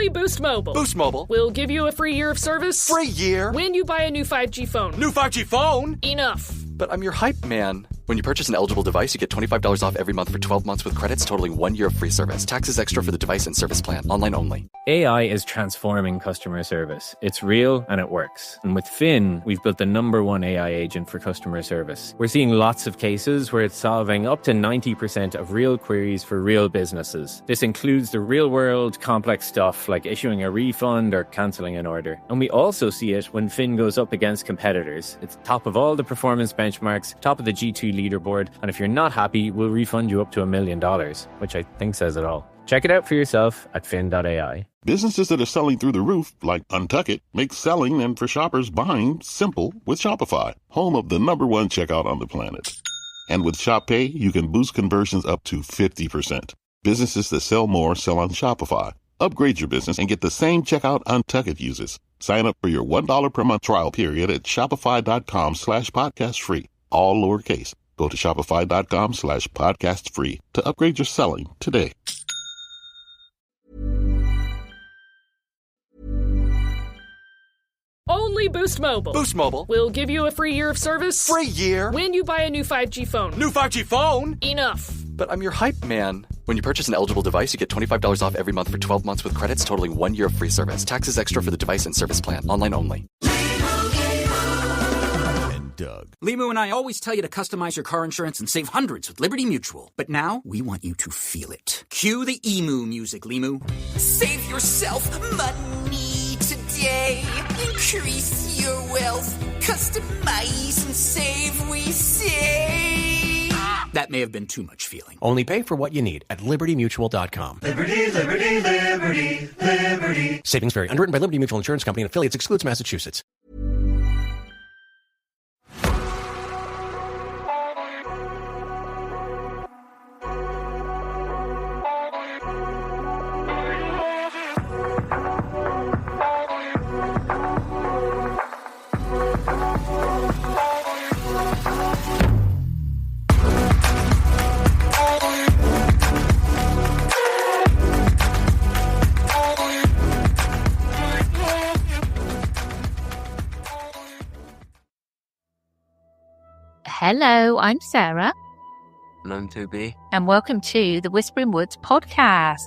Only Boost Mobile. Boost Mobile. We'll give you a free year of service. Free year? When you buy a new 5G phone. New 5G phone? Enough. But I'm your hype man. When you purchase an eligible device, you get $25 off every month for 12 months with credits totaling 1 year of free service. Taxes extra for the device and service plan. Online only. AI is transforming customer service. It's real and it works. And with Finn, we've built the #1 AI agent for customer service. We're seeing lots of cases where it's solving up to 90% of real queries for real businesses. This includes the real-world complex stuff like issuing a refund or cancelling an order. And we also see it when Finn goes up against competitors. It's top of all the performance benchmarks, top of the G2 leaderboard, and if you're not happy, we'll refund you up to $1 million, which I think says it all. Check it out for yourself at fin.ai. Businesses that are selling through the roof, like Untuck It, make selling and for shoppers buying simple with Shopify, home of the #1 checkout on the planet. And with Shop Pay, you can boost conversions up to 50%. Businesses that sell more sell on Shopify. Upgrade your business and get the same checkout Untuck It uses. Sign up for your $1 per month trial period at shopify.com/podcast free. All lowercase. Go to shopify.com/podcast free to upgrade your selling today. Only Boost Mobile. Boost Mobile. We'll give you a free year of service. Free year? When you buy a new 5G phone. New 5G phone? Enough. But I'm your hype man. When you purchase an eligible device, you get $25 off every month for 12 months with credits totaling 1 year of free service. Taxes extra for the device and service plan. Online only. Doug. Limu and I always tell you to customize your car insurance and save hundreds with Liberty Mutual. But now, we want you to feel it. Cue the emu music, Limu. Save yourself money today. Increase your wealth. Customize and save, we say. That may have been too much feeling. Only pay for what you need at libertymutual.com. Liberty, liberty, liberty, liberty. Savings vary. Underwritten by Liberty Mutual Insurance Company and affiliates. Excludes Massachusetts. Hello, I'm Sarah. And I'm Toby. And welcome to the Whispering Woods podcast.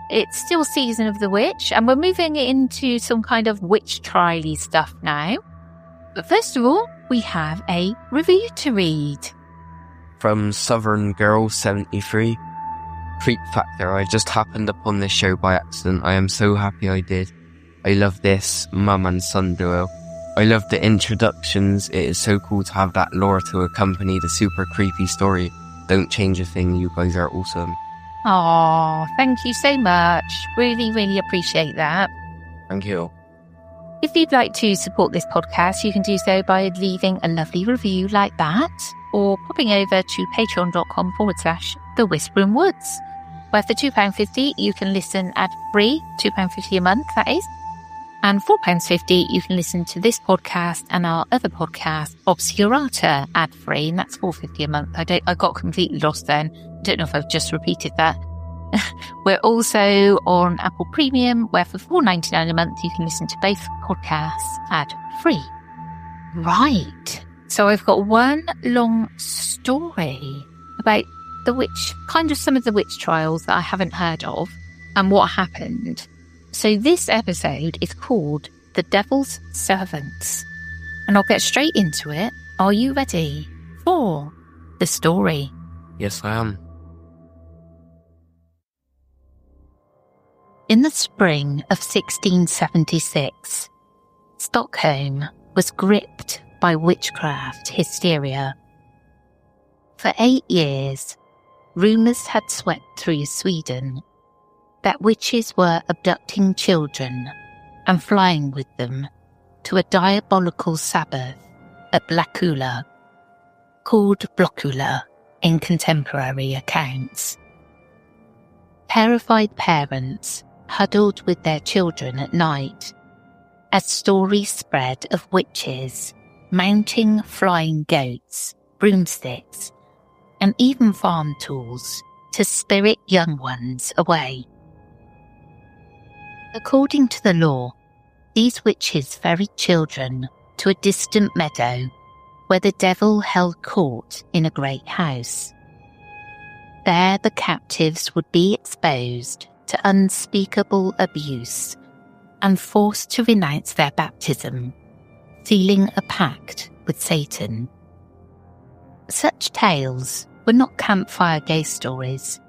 It's still season of the witch, and we're moving into some kind of witch trial-y stuff now. But first of all, we have a review to read. From Southern Girl 73. Creep Factor. I just happened upon this show by accident. I am so happy I did. I love this mum and son duo. I love the introductions. It is so cool to have that lore to accompany the super creepy story. Don't change a thing. You guys are awesome. Aw, thank you so much. Really, really appreciate that. Thank you. If you'd like to support this podcast, you can do so by leaving a lovely review like that, or popping over to patreon.com/The Whispering Woods, where for £2.50 you can listen ad-free, £2.50 a month, that is. And £4.50, you can listen to this podcast and our other podcast, Obscurata, ad-free, and that's £4.50 a month. I got completely lost then. I don't know if I've just repeated that. We're also on Apple Premium, where for $4.99 a month, you can listen to both podcasts ad-free. Right. So I've got one long story about the witch, kind of some of the witch trials that I haven't heard of and what happened. So this episode is called The Devil's Servants, and I'll get straight into it. Are you ready for the story? Yes, I am. In the spring of 1676, Stockholm was gripped by witchcraft hysteria. For 8 years, rumours had swept through Sweden that witches were abducting children and flying with them to a diabolical Sabbath at Blackula, called Blockula in contemporary accounts. Terrified parents huddled with their children at night as stories spread of witches mounting flying goats, broomsticks, and even farm tools to spirit young ones away. According to the law, these witches ferried children to a distant meadow where the devil held court in a great house. There the captives would be exposed to unspeakable abuse and forced to renounce their baptism, sealing a pact with Satan. Such tales were not campfire ghost stories.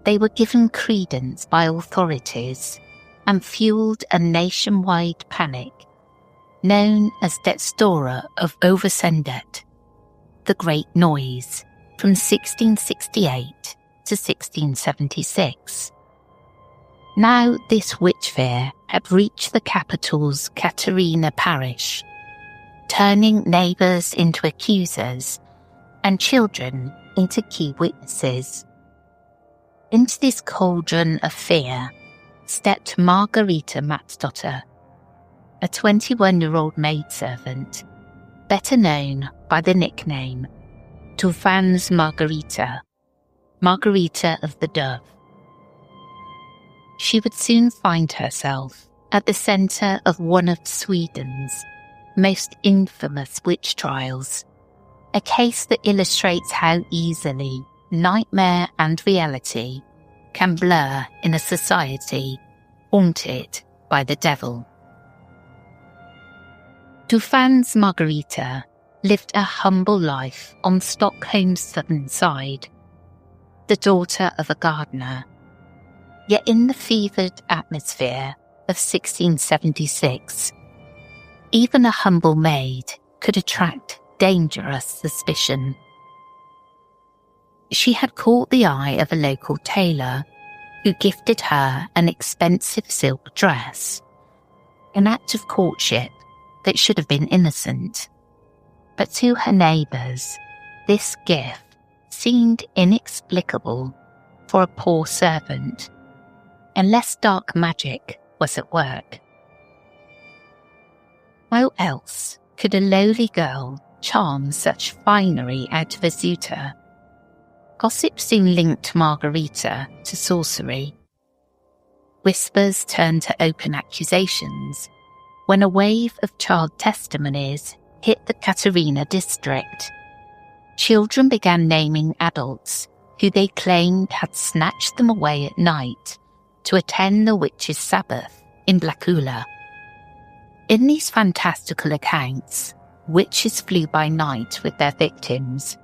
They were given credence by authorities and fueled a nationwide panic known as Det Stora of Oversendet, the Great Noise, from 1668 to 1676. Now this witch fear had reached the capital's Katarina parish, turning neighbours into accusers and children into key witnesses. Into this cauldron of fear stepped Margereta Matsdotter, a 21-year-old maidservant, better known by the nickname Dufvans Margereta, Margereta of the Dove. She would soon find herself at the centre of one of Sweden's most infamous witch trials, a case that illustrates how easily nightmare and reality can blur in a society haunted by the devil. Dufvans Margereta lived a humble life on Stockholm's southern side, the daughter of a gardener. Yet in the fevered atmosphere of 1676, even a humble maid could attract dangerous suspicion. She had caught the eye of a local tailor who gifted her an expensive silk dress, an act of courtship that should have been innocent. But to her neighbours, this gift seemed inexplicable for a poor servant, unless dark magic was at work. How else could a lowly girl charm such finery out of a suitor? Gossip soon linked Margereta to sorcery. Whispers turned to open accusations when a wave of child testimonies hit the Katarina district. Children began naming adults who they claimed had snatched them away at night to attend the witches' Sabbath in Blackula. In these fantastical accounts, witches flew by night with their victims,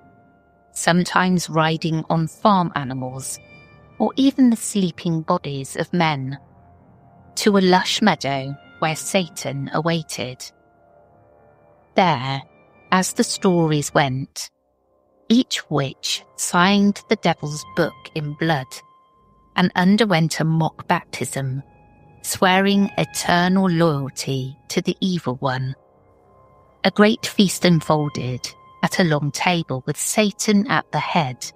sometimes riding on farm animals or even the sleeping bodies of men, to a lush meadow where Satan awaited. There, as the stories went, each witch signed the devil's book in blood and underwent a mock baptism, swearing eternal loyalty to the evil one. A great feast unfolded at a long table with Satan at the head,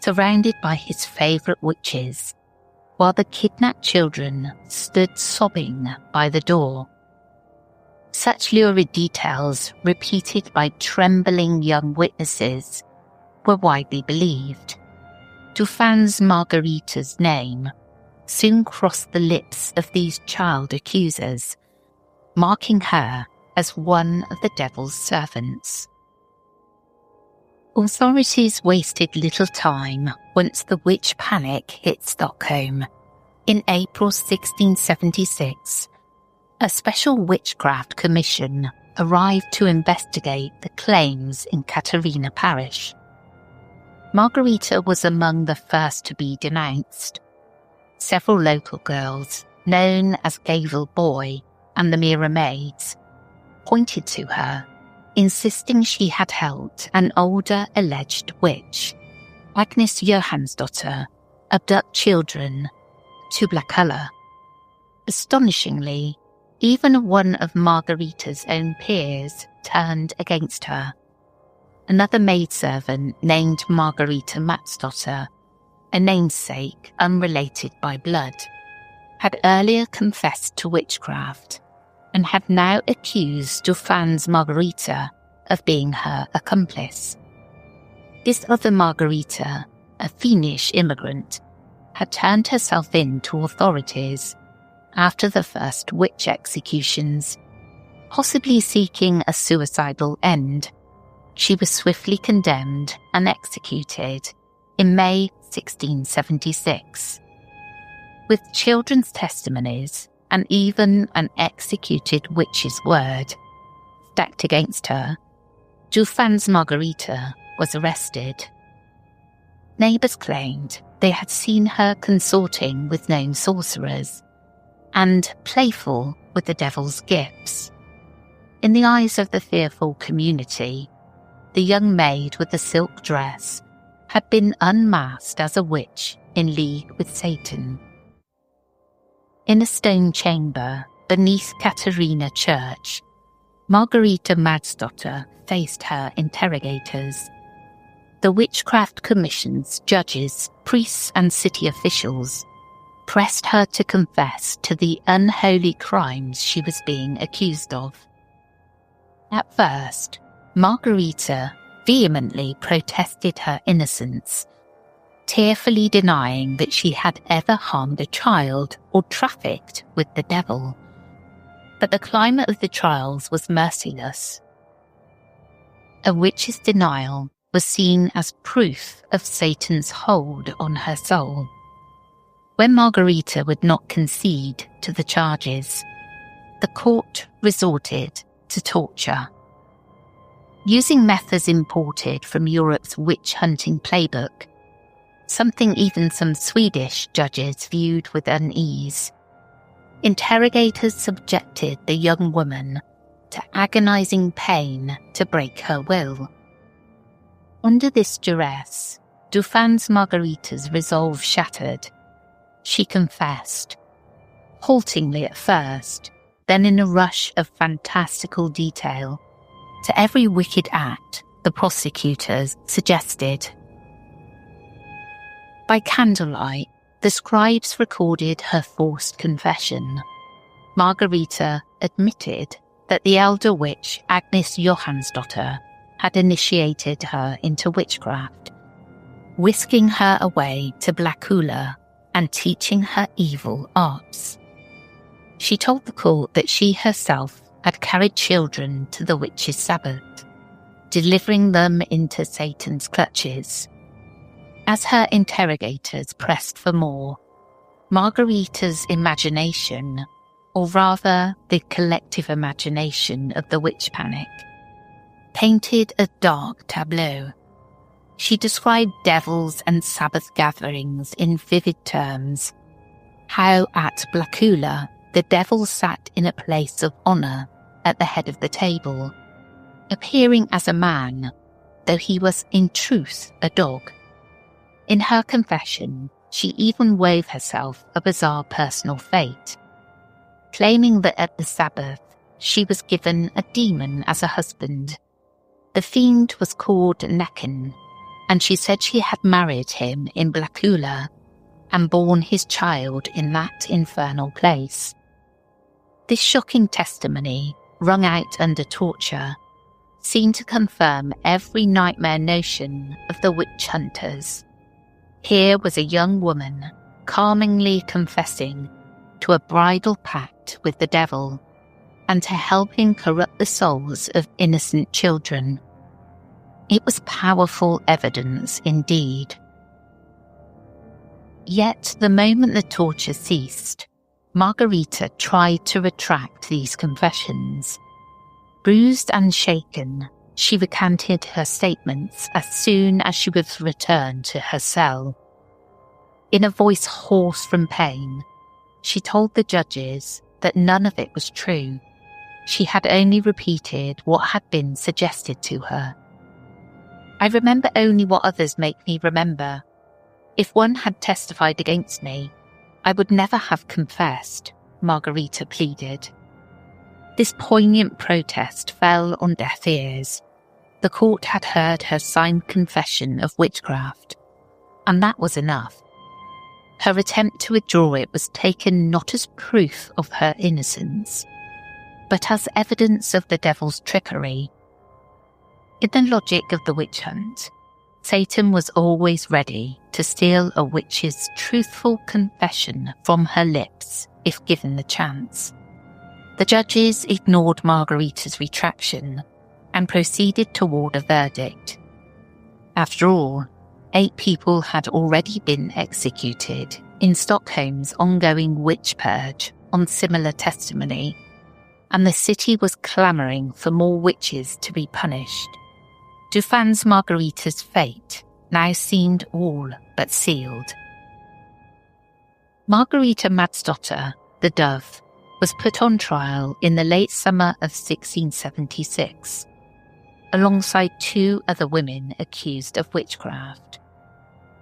surrounded by his favourite witches, while the kidnapped children stood sobbing by the door. Such lurid details, repeated by trembling young witnesses, were widely believed. Dufvans Margereta's name soon crossed the lips of these child accusers, marking her as one of the devil's servants. Authorities wasted little time once the witch panic hit Stockholm. In April 1676, a special witchcraft commission arrived to investigate the claims in Katarina parish. Margereta was among the first to be denounced. Several local girls, known as Gavel Boy and the Mira Maids, pointed to her, insisting she had helped an older alleged witch, Agnes Johansdotter, abduct children to Blackula. Astonishingly, even one of Margereta's own peers turned against her. Another maidservant named Margereta Matsdotter, a namesake unrelated by blood, had earlier confessed to witchcraft and had now accused Dufvans Margereta of being her accomplice. This other Margereta, a Finnish immigrant, had turned herself in to authorities after the first witch executions, possibly seeking a suicidal end. She was swiftly condemned and executed in May 1676. With children's testimonies and even an executed witch's word stacked against her, Dufvans Margereta was arrested. Neighbours claimed they had seen her consorting with known sorcerers and playful with the devil's gifts. In the eyes of the fearful community, the young maid with the silk dress had been unmasked as a witch in league with Satan. In a stone chamber beneath Katarina Church, Margereta Madsdotter faced her interrogators. The Witchcraft Commission's judges, priests and city officials pressed her to confess to the unholy crimes she was being accused of. At first, Margereta vehemently protested her innocence, tearfully denying that she had ever harmed a child or trafficked with the devil. But the climate of the trials was merciless. A witch's denial was seen as proof of Satan's hold on her soul. When Margereta would not concede to the charges, the court resorted to torture. Using methods imported from Europe's witch-hunting playbook, something even some Swedish judges viewed with unease, interrogators subjected the young woman to agonizing pain to break her will. Under this duress, Dufvans Margereta's resolve shattered. She confessed, haltingly at first, then in a rush of fantastical detail, to every wicked act the prosecutors suggested. By candlelight, the scribes recorded her forced confession. Margereta admitted that the elder witch Agnes Johansdotter had initiated her into witchcraft, whisking her away to Blackula and teaching her evil arts. She told the court that she herself had carried children to the witch's Sabbath, delivering them into Satan's clutches. As her interrogators pressed for more, Margereta's imagination, or rather the collective imagination of the witch panic, painted a dark tableau. She described devils and Sabbath gatherings in vivid terms, how at Blackula the devil sat in a place of honour at the head of the table, appearing as a man, though he was in truth a dog. In her confession, she even wove herself a bizarre personal fate, claiming that at the Sabbath she was given a demon as a husband. The fiend was called Necken, and she said she had married him in Blackula and born his child in that infernal place. This shocking testimony, wrung out under torture, seemed to confirm every nightmare notion of the witch hunters. Here was a young woman calmingly confessing to a bridal pact with the devil and to helping corrupt the souls of innocent children. It was powerful evidence indeed. Yet the moment the torture ceased, Margereta tried to retract these confessions. Bruised and shaken, she recanted her statements as soon as she was returned to her cell. In a voice hoarse from pain, she told the judges that none of it was true. She had only repeated what had been suggested to her. I remember only what others make me remember. If one had testified against me, I would never have confessed, Margereta pleaded. This poignant protest fell on deaf ears. The court had heard her signed confession of witchcraft, and that was enough. Her attempt to withdraw it was taken not as proof of her innocence, but as evidence of the devil's trickery. In the logic of the witch hunt, Satan was always ready to steal a witch's truthful confession from her lips if given the chance. The judges ignored Margereta's retraction and proceeded toward a verdict. After all, 8 people had already been executed in Stockholm's ongoing witch purge on similar testimony, and the city was clamouring for more witches to be punished. Dufvans Margereta's fate now seemed all but sealed. Margereta Madsdotter, the Dove, was put on trial in the late summer of 1676, alongside 2 other women accused of witchcraft.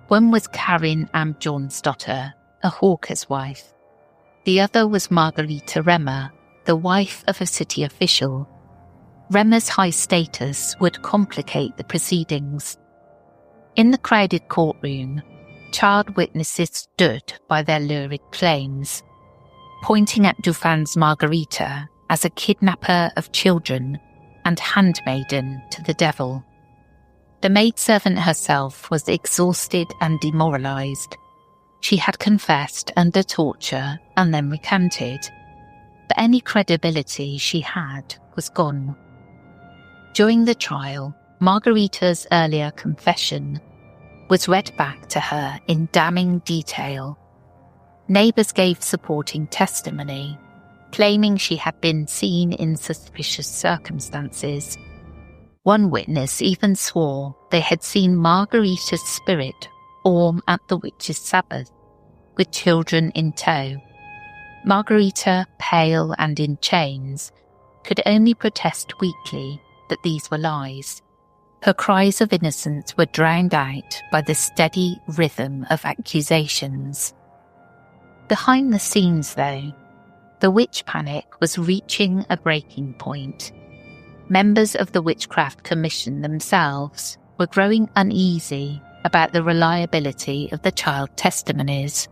One was Karin Ambjornsdotter, a hawker's wife. The other was Margereta Remmer, the wife of a city official. Remmer's high status would complicate the proceedings. In the crowded courtroom, child witnesses stood by their lurid claims, pointing at Dufvans Margereta as a kidnapper of children and handmaiden to the devil. The maidservant herself was exhausted and demoralised. She had confessed under torture and then recanted, but any credibility she had was gone. During the trial, Margereta's earlier confession was read back to her in damning detail. Neighbours gave supporting testimony, claiming she had been seen in suspicious circumstances. One witness even swore they had seen Margereta's spirit form at the witch's Sabbath, with children in tow. Margereta, pale and in chains, could only protest weakly that these were lies. Her cries of innocence were drowned out by the steady rhythm of accusations. Behind the scenes, though, the witch panic was reaching a breaking point. Members of the Witchcraft Commission themselves were growing uneasy about the reliability of the child testimonies.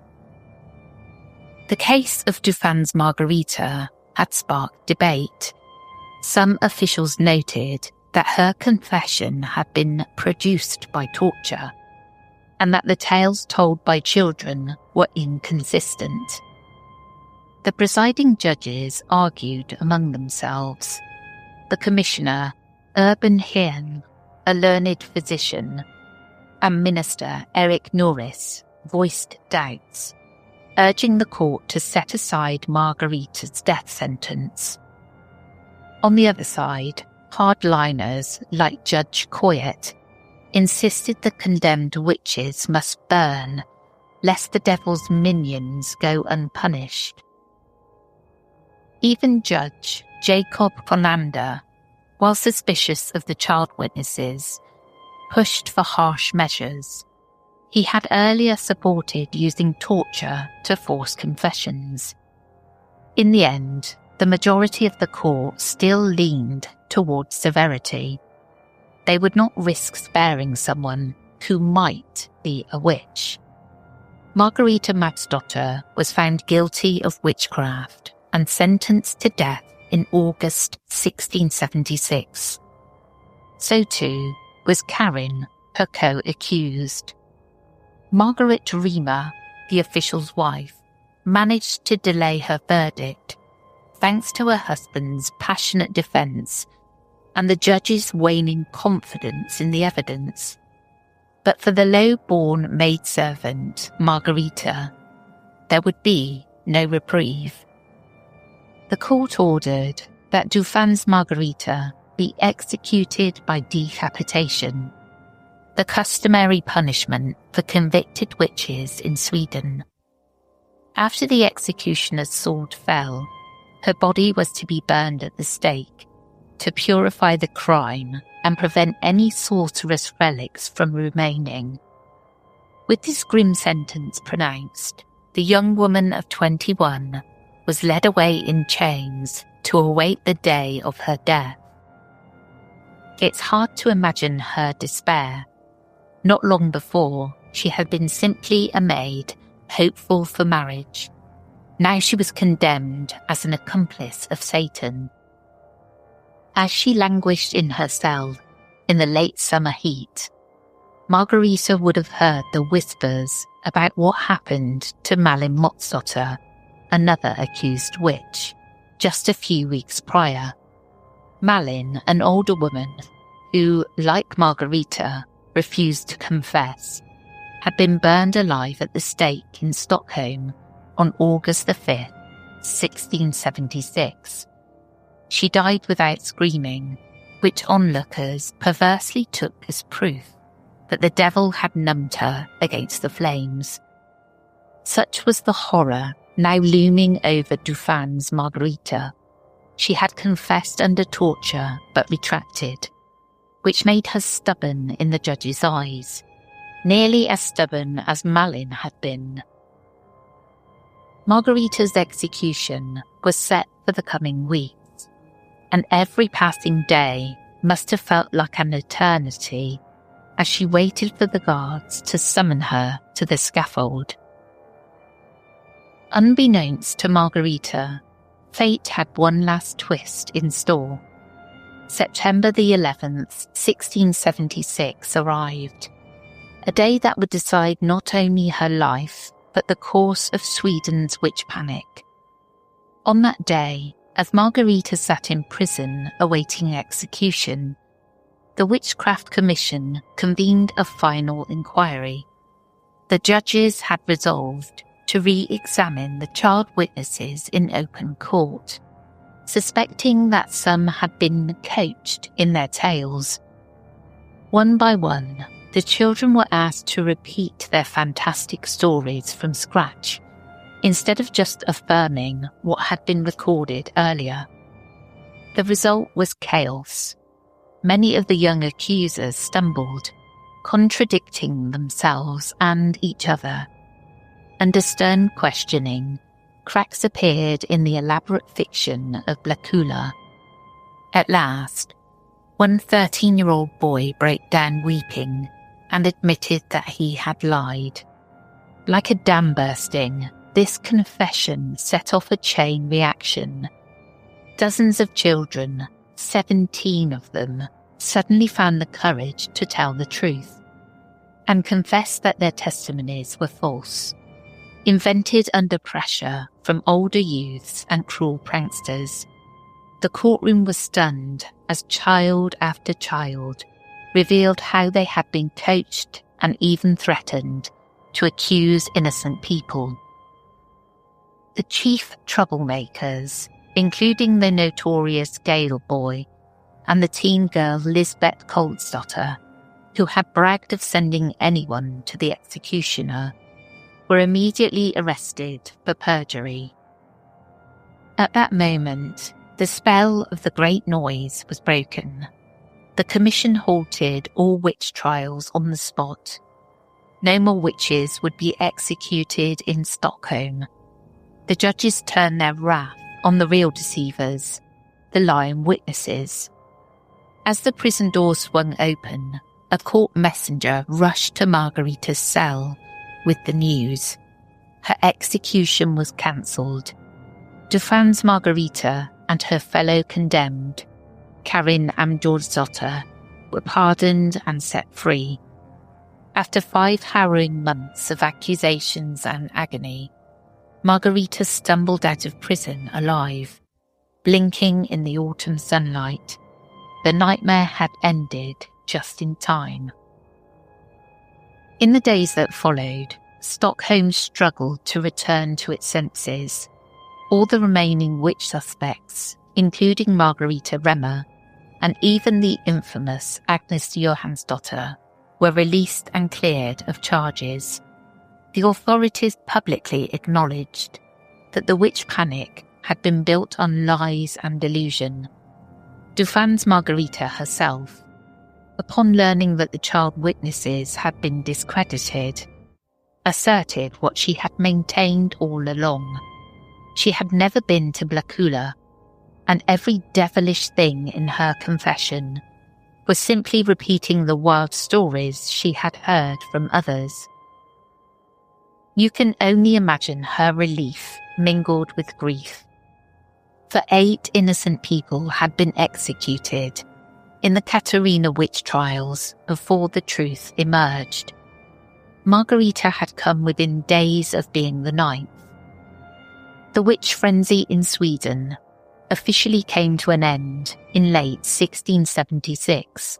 The case of Dufvans Margereta had sparked debate. Some officials noted that her confession had been produced by torture, and that the tales told by children were inconsistent. The presiding judges argued among themselves. The commissioner, Urban Hien, a learned physician, and Minister Eric Norris voiced doubts, urging the court to set aside Margereta's death sentence. On the other side, hardliners like Judge Coyett insisted the condemned witches must burn, lest the devil's minions go unpunished. Even Judge Jacob Conander, while suspicious of the child witnesses, pushed for harsh measures. He had earlier supported using torture to force confessions. In the end, the majority of the court still leaned towards severity. They would not risk sparing someone who might be a witch. Margereta Madsdotter was found guilty of witchcraft and sentenced to death in August 1676. So too was Karin, her co-accused. Margaret Remmer, the official's wife, managed to delay her verdict thanks to her husband's passionate defence and the judge's waning confidence in the evidence. But for the low-born maidservant, Margereta, there would be no reprieve. The court ordered that Dufvans Margereta be executed by decapitation, the customary punishment for convicted witches in Sweden. After the executioner's sword fell, her body was to be burned at the stake to purify the crime and prevent any sorcerous relics from remaining. With this grim sentence pronounced, the young woman of 21 was led away in chains to await the day of her death. It's hard to imagine her despair. Not long before, she had been simply a maid, hopeful for marriage. Now she was condemned as an accomplice of Satan. As she languished in her cell in the late summer heat, Margereta would have heard the whispers about what happened to Malin Motsdotter, another accused witch, just a few weeks prior. Malin, an older woman who, like Margereta, refused to confess, had been burned alive at the stake in Stockholm on August the 5th, 1676. She died without screaming, which onlookers perversely took as proof that the devil had numbed her against the flames. Such was the horror now looming over Dufvans' Margereta. She had confessed under torture but retracted, which made her stubborn in the judge's eyes, nearly as stubborn as Malin had been. Margereta's execution was set for the coming weeks, and every passing day must have felt like an eternity as she waited for the guards to summon her to the scaffold. Unbeknownst to Margereta, fate had one last twist in store. September the 11th, 1676 arrived, a day that would decide not only her life, but the course of Sweden's witch panic. On that day, as Margereta sat in prison awaiting execution, the Witchcraft Commission convened a final inquiry. The judges had resolved to re-examine the child witnesses in open court, suspecting that some had been coached in their tales. One by one, the children were asked to repeat their fantastic stories from scratch, instead of just affirming what had been recorded earlier. The result was chaos. Many of the young accusers stumbled, contradicting themselves and each other. Under stern questioning, cracks appeared in the elaborate fiction of Blacula. At last, one 13-year-old boy broke down weeping and admitted that he had lied. Like a dam bursting, this confession set off a chain reaction. Dozens of children, 17 of them, suddenly found the courage to tell the truth and confessed that their testimonies were false, invented under pressure from older youths and cruel pranksters. The courtroom was stunned as child after child revealed how they had been coached and even threatened to accuse innocent people. The chief troublemakers, including the notorious Gale boy and the teen girl Lisbeth Kolsdotter, who had bragged of sending anyone to the executioner, were immediately arrested for perjury. At that moment, the spell of the great noise was broken. The commission halted all witch trials on the spot. No more witches would be executed in Stockholm. The judges turned their wrath on the real deceivers, the lying witnesses. As the prison door swung open, a court messenger rushed to Margereta's cell with the news. Her execution was cancelled. Dufvans' Margereta and her fellow condemned, Karin Amjordsdotter, were pardoned and set free. After 5 harrowing months of accusations and agony, Margereta stumbled out of prison alive, blinking in the autumn sunlight. The nightmare had ended just in time. In the days that followed, Stockholm struggled to return to its senses. All the remaining witch suspects, including Margereta Remmer, and even the infamous Agnes Johansdotter, were released and cleared of charges. The authorities publicly acknowledged that the witch panic had been built on lies and delusion. Dufvans' Margereta herself, upon learning that the child witnesses had been discredited, asserted what she had maintained all along. She had never been to Blacula, and every devilish thing in her confession was simply repeating the wild stories she had heard from others. You can only imagine her relief mingled with grief. For 8 innocent people had been executed, in the Caterina witch trials before the truth emerged. Margereta had come within days of being the ninth. The witch frenzy in Sweden officially came to an end in late 1676,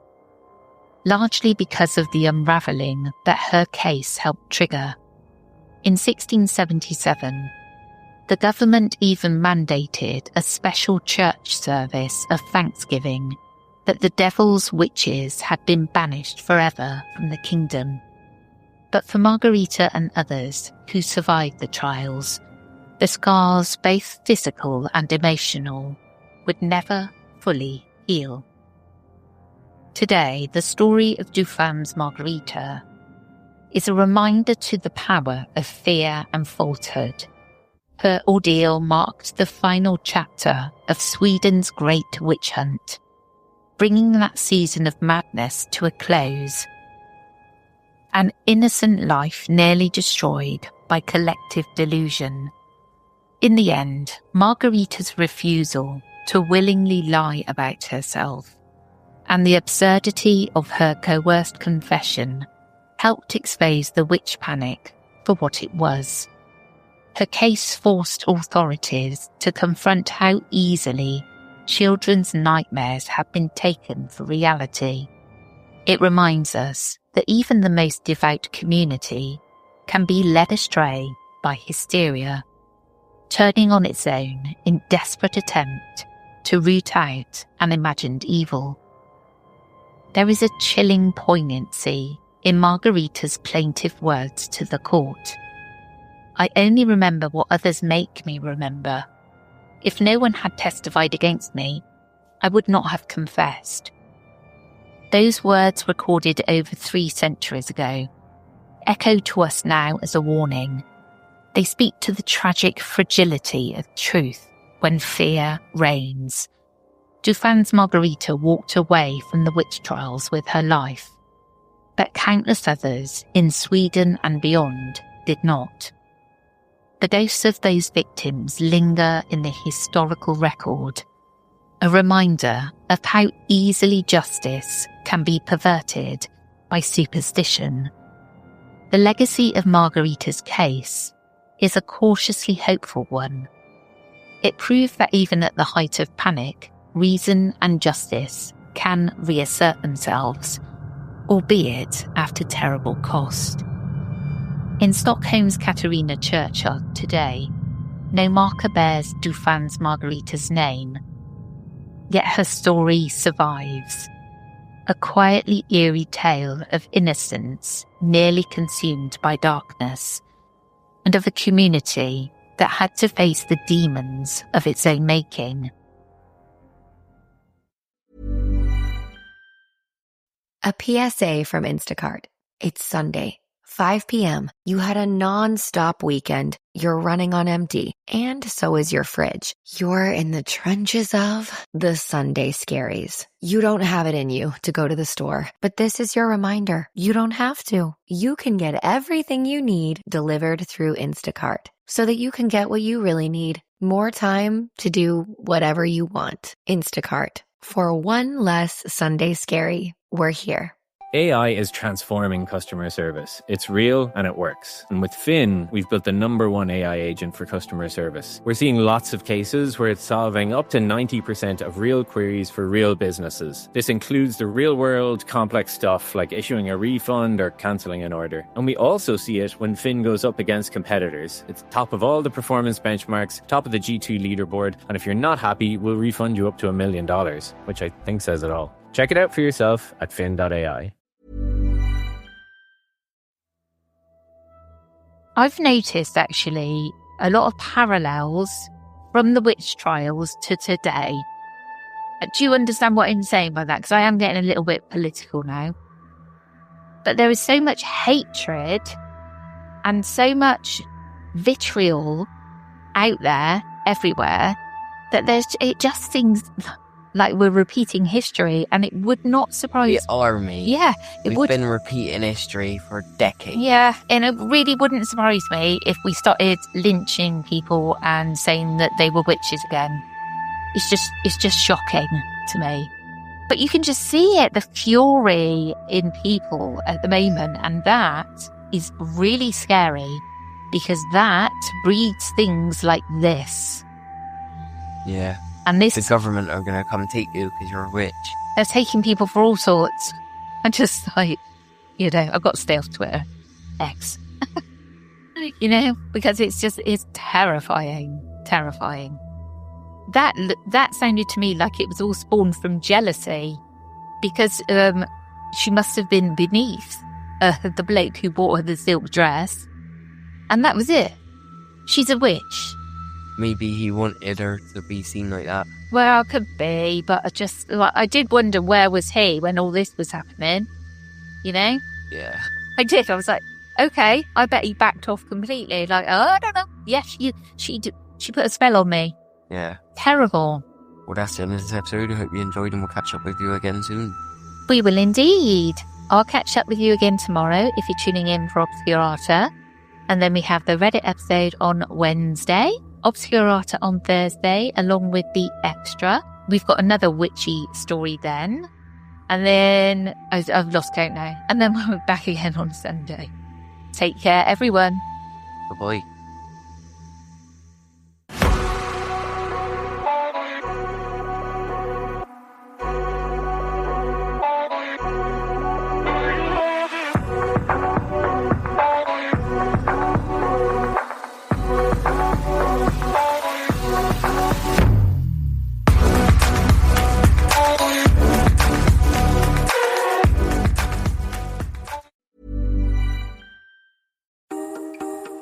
largely because of the unravelling that her case helped trigger. In 1677, the government even mandated a special church service of thanksgiving that the devil's witches had been banished forever from the kingdom. But for Margereta and others who survived the trials, the scars, both physical and emotional, would never fully heal. Today, the story of Dufvans Margereta is a reminder to the power of fear and falsehood. Her ordeal marked the final chapter of Sweden's great witch hunt, bringing that season of madness to a close. An innocent life nearly destroyed by collective delusion. In the end, Margereta's refusal to willingly lie about herself and the absurdity of her coerced confession helped expose the witch panic for what it was. Her case forced authorities to confront how easily children's nightmares have been taken for reality. It reminds us that even the most devout community can be led astray by hysteria, turning on its own in desperate attempt to root out an imagined evil. There is a chilling poignancy in Margereta's plaintive words to the court. I only remember what others make me remember. If no one had testified against me, I would not have confessed. Those words, recorded over 3 centuries ago, echo to us now as a warning. They speak to the tragic fragility of truth when fear reigns. Dufvans Margereta walked away from the witch trials with her life, but countless others in Sweden and beyond did not. The ghosts of those victims linger in the historical record, a reminder of how easily justice can be perverted by superstition. The legacy of Margereta's case is a cautiously hopeful one. It proved that even at the height of panic, reason and justice can reassert themselves, albeit after terrible cost. In Stockholm's Katarina churchyard today, no marker bears Dufvans Margereta's name, yet her story survives. A quietly eerie tale of innocence nearly consumed by darkness, and of a community that had to face the demons of its own making. A PSA from Instacart. It's Sunday, 5 p.m. You had a non-stop weekend. You're running on empty, and so is your fridge. You're in the trenches of the Sunday scaries. You don't have it in you to go to the store, but this is your reminder. You don't have to. You can get everything you need delivered through Instacart so that you can get what you really need. More time to do whatever you want. Instacart. For one less Sunday scary, we're here. AI is transforming customer service. It's real and it works. And with Finn, we've built the #1 AI agent for customer service. We're seeing lots of cases where it's solving up to 90% of real queries for real businesses. This includes the real-world complex stuff like issuing a refund or cancelling an order. And we also see it when Finn goes up against competitors. It's top of all the performance benchmarks, top of the G2 leaderboard, and if you're not happy, we'll refund you up to $1 million, which I think says it all. Check it out for yourself at fin.ai. I've noticed, actually, a lot of parallels from the witch trials to today. Do you understand what I'm saying by that? Because I am getting a little bit political now. But there is so much hatred and so much vitriol out there, everywhere, that it just seems like we're repeating history, and it would not surprise... The army. Yeah, We've been repeating history for decades. Yeah, and it really wouldn't surprise me if we started lynching people and saying that they were witches again. It's just shocking to me. But you can just see it, the fury in people at the moment. And that is really scary because that breeds things like this. Yeah. And this, the government are going to come take you because you're a witch. they're taking people for all sorts. I'm just like, I've got to stay off Twitter. X. Because it's terrifying. Terrifying. That sounded to me like it was all spawned from jealousy because she must have been beneath the bloke who bought her the silk dress. And that was it. She's a witch. Maybe he wanted her to be seen like that. Well, could be, but I did wonder where was he when all this was happening. Yeah. I did. I was like, okay, I bet he backed off completely. Like, oh, I don't know. Yes, she put a spell on me. Yeah. Terrible. Well, that's the end of this episode. I hope you enjoyed and we'll catch up with you again soon. We will indeed. I'll catch up with you again tomorrow if you're tuning in for Obscurata. And then we have the Reddit episode on Wednesday, Obscurata on Thursday, along with the extra. We've got another witchy story then. And then I've lost count now. And then we're back again on Sunday. Take care, everyone. Bye-bye.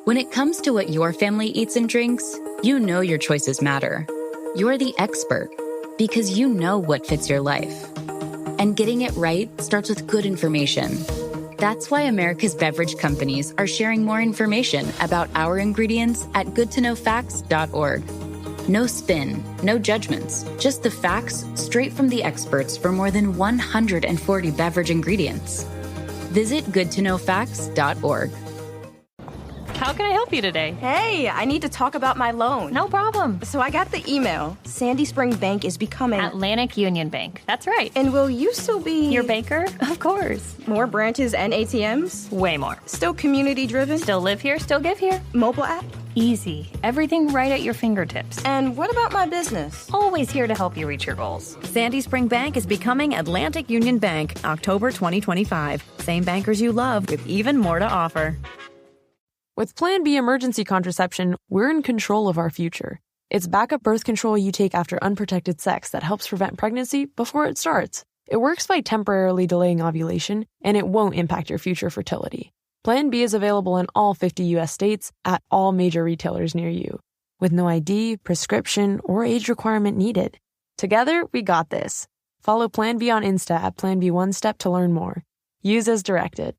When it comes to what your family eats and drinks, you know your choices matter. You're the expert because you know what fits your life. And getting it right starts with good information. That's why America's beverage companies are sharing more information about our ingredients at goodtoknowfacts.org. No spin, no judgments, just the facts straight from the experts for more than 140 beverage ingredients. Visit goodtoknowfacts.org. How can I help you today? Hey, I need to talk about my loan. No problem. So I got the email. Sandy Spring Bank is becoming... Atlantic Union Bank. That's right. And will you still be... Your banker? Of course. More branches and ATMs? Way more. Still community-driven? Still live here, still give here. Mobile app? Easy. Everything right at your fingertips. And what about my business? Always here to help you reach your goals. Sandy Spring Bank is becoming Atlantic Union Bank, October 2025. Same bankers you love with even more to offer. With Plan B emergency contraception, we're in control of our future. It's backup birth control you take after unprotected sex that helps prevent pregnancy before it starts. It works by temporarily delaying ovulation, and it won't impact your future fertility. Plan B is available in all 50 U.S. states at all major retailers near you, with no ID, prescription, or age requirement needed. Together, we got this. Follow Plan B on Insta at Plan B One Step to learn more. Use as directed.